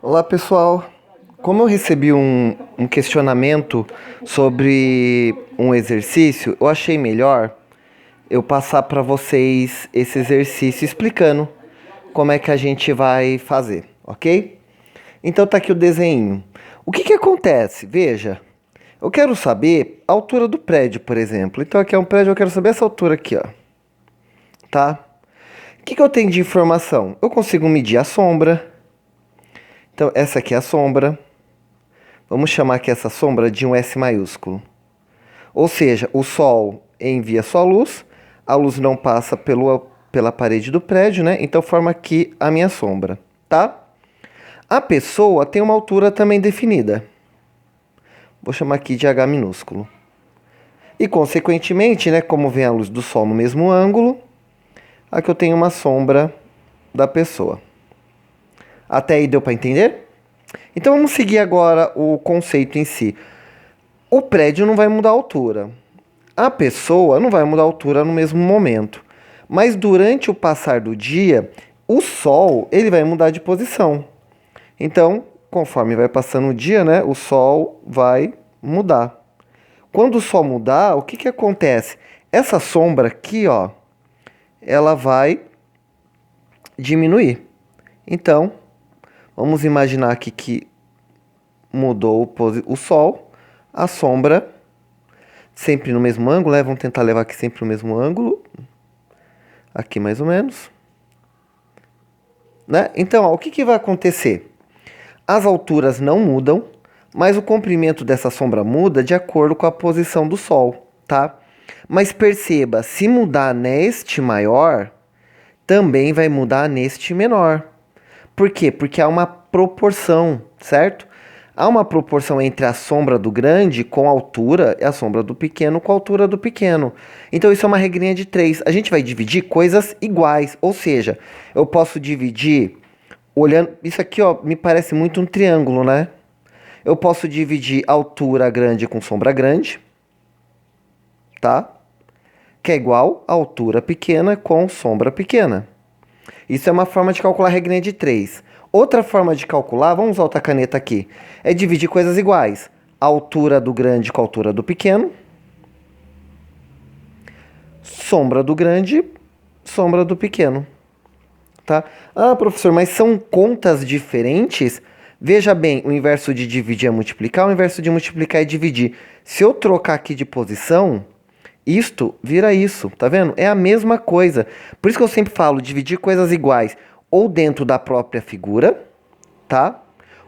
Olá pessoal, como eu recebi um questionamento sobre um exercício, eu achei melhor eu passar para vocês esse exercício explicando como é que a gente vai fazer, ok? Então tá aqui o desenho. O que que acontece? Veja, eu quero saber a altura do prédio, por exemplo. Então aqui é um prédio, eu quero saber essa altura aqui, ó. Tá? O que que eu tenho de informação? Eu consigo medir a sombra. Então essa aqui é a sombra. Vamos chamar aqui essa sombra de um S maiúsculo. Ou seja, o Sol envia sua luz, a luz não passa pela parede do prédio, né? Então forma aqui a minha sombra, tá? A pessoa tem uma altura também definida. Vou chamar aqui de H minúsculo. E consequentemente, né, como vem a luz do Sol no mesmo ângulo, aqui eu tenho uma sombra da pessoa. Até aí deu para entender? Então vamos seguir agora o conceito em si. O prédio não vai mudar a altura. A pessoa não vai mudar a altura no mesmo momento. Mas durante o passar do dia, o Sol ele vai mudar de posição. Então, conforme vai passando o dia, né, o Sol vai mudar. Quando o Sol mudar, o que que acontece? Essa sombra aqui, ó, ela vai diminuir. Então, vamos imaginar aqui que mudou o Sol, a sombra sempre no mesmo ângulo, né? Vamos tentar levar aqui sempre no mesmo ângulo. Aqui mais ou menos. Né? Então, ó, o que que vai acontecer? As alturas não mudam, mas o comprimento dessa sombra muda de acordo com a posição do Sol, tá? Mas perceba, se mudar neste maior, também vai mudar neste menor. Por quê? Porque há uma proporção, certo? Há uma proporção entre a sombra do grande com a altura e a sombra do pequeno com a altura do pequeno. Então isso é uma regrinha de 3. A gente vai dividir coisas iguais, ou seja, eu posso dividir olhando... Isso aqui, ó, me parece muito um triângulo, né? Eu posso dividir altura grande com sombra grande, tá? Que é igual a altura pequena com sombra pequena. Isso é uma forma de calcular a regrinha de 3. Outra forma de calcular, vamos usar outra caneta aqui, é dividir coisas iguais. A altura do grande com a altura do pequeno. Sombra do grande, sombra do pequeno. Tá? Ah, professor, mas são contas diferentes? Veja bem, o inverso de dividir é multiplicar, o inverso de multiplicar é dividir. Se eu trocar aqui de posição, isto vira isso, tá vendo? É a mesma coisa. Por isso que eu sempre falo, dividir coisas iguais ou dentro da própria figura, tá?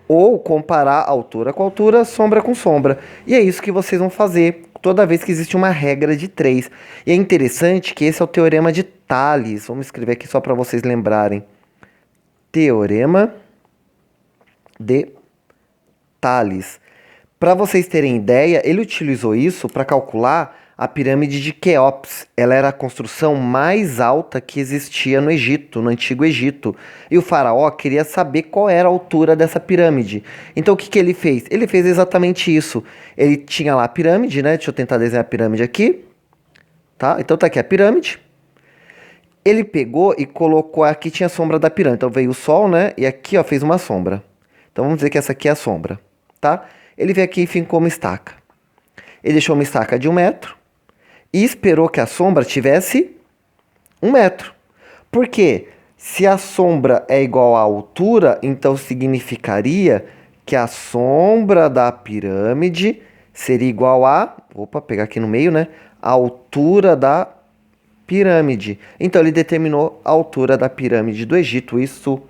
Ou comparar altura com altura, sombra com sombra. E é isso que vocês vão fazer toda vez que existe uma regra de 3. E é interessante que esse é o teorema de Tales. Vamos escrever aqui só para vocês lembrarem. Teorema de Tales. Para vocês terem ideia, ele utilizou isso para calcular a pirâmide de Quéops. Ela era a construção mais alta que existia no Egito, no Antigo Egito. E o faraó queria saber qual era a altura dessa pirâmide. Então o que que ele fez? Ele fez exatamente isso. Ele tinha lá a pirâmide, né? Deixa eu tentar desenhar a pirâmide aqui. Tá? Então tá aqui a pirâmide. Ele pegou e colocou aqui, tinha a sombra da pirâmide. Então veio o sol, né? E aqui, ó, fez uma sombra. Então vamos dizer que essa aqui é a sombra, tá? Ele veio aqui e fincou uma estaca. Ele deixou uma estaca de 1 metro e esperou que a sombra tivesse 1 metro. Por quê? Se a sombra é igual à altura, então significaria que a sombra da pirâmide seria igual a... Opa, pegar aqui no meio, né? A altura da pirâmide. Então ele determinou a altura da pirâmide do Egito. Isso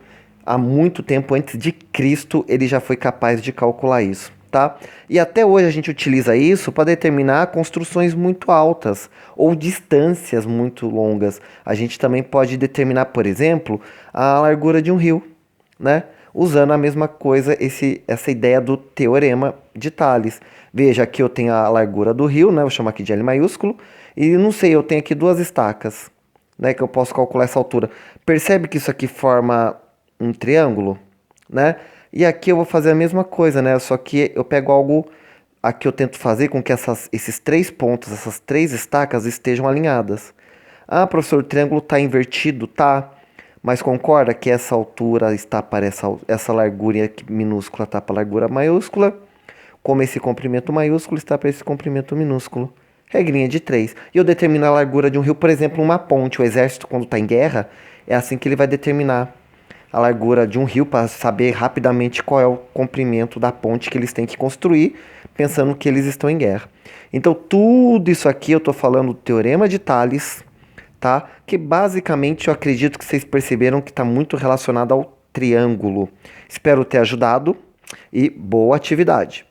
há muito tempo antes de Cristo ele já foi capaz de calcular isso. Tá? E até hoje a gente utiliza isso para determinar construções muito altas ou distâncias muito longas. A gente também pode determinar, por exemplo, a largura de um rio, né? Usando a mesma coisa, essa ideia do teorema de Tales. Veja, aqui eu tenho a largura do rio, né? Vou chamar aqui de L maiúsculo. E não sei, eu tenho aqui 2 estacas, né? Que eu posso calcular essa altura. Percebe que isso aqui forma um triângulo, né? E aqui eu vou fazer a mesma coisa, né? Só que eu pego algo... Aqui eu tento fazer com que esses 3 pontos, essas 3 estacas estejam alinhadas. Ah, professor, o triângulo está invertido, tá? Mas concorda que essa altura está para essa largura aqui minúscula está para a largura maiúscula, como esse comprimento maiúsculo está para esse comprimento minúsculo. Regrinha de 3. E eu determino a largura de um rio, por exemplo, uma ponte. O exército, quando está em guerra, é assim que ele vai determinar a largura de um rio para saber rapidamente qual é o comprimento da ponte que eles têm que construir, pensando que eles estão em guerra. Então, tudo isso aqui eu estou falando do Teorema de Tales, tá? Que basicamente eu acredito que vocês perceberam que está muito relacionado ao triângulo. Espero ter ajudado e boa atividade.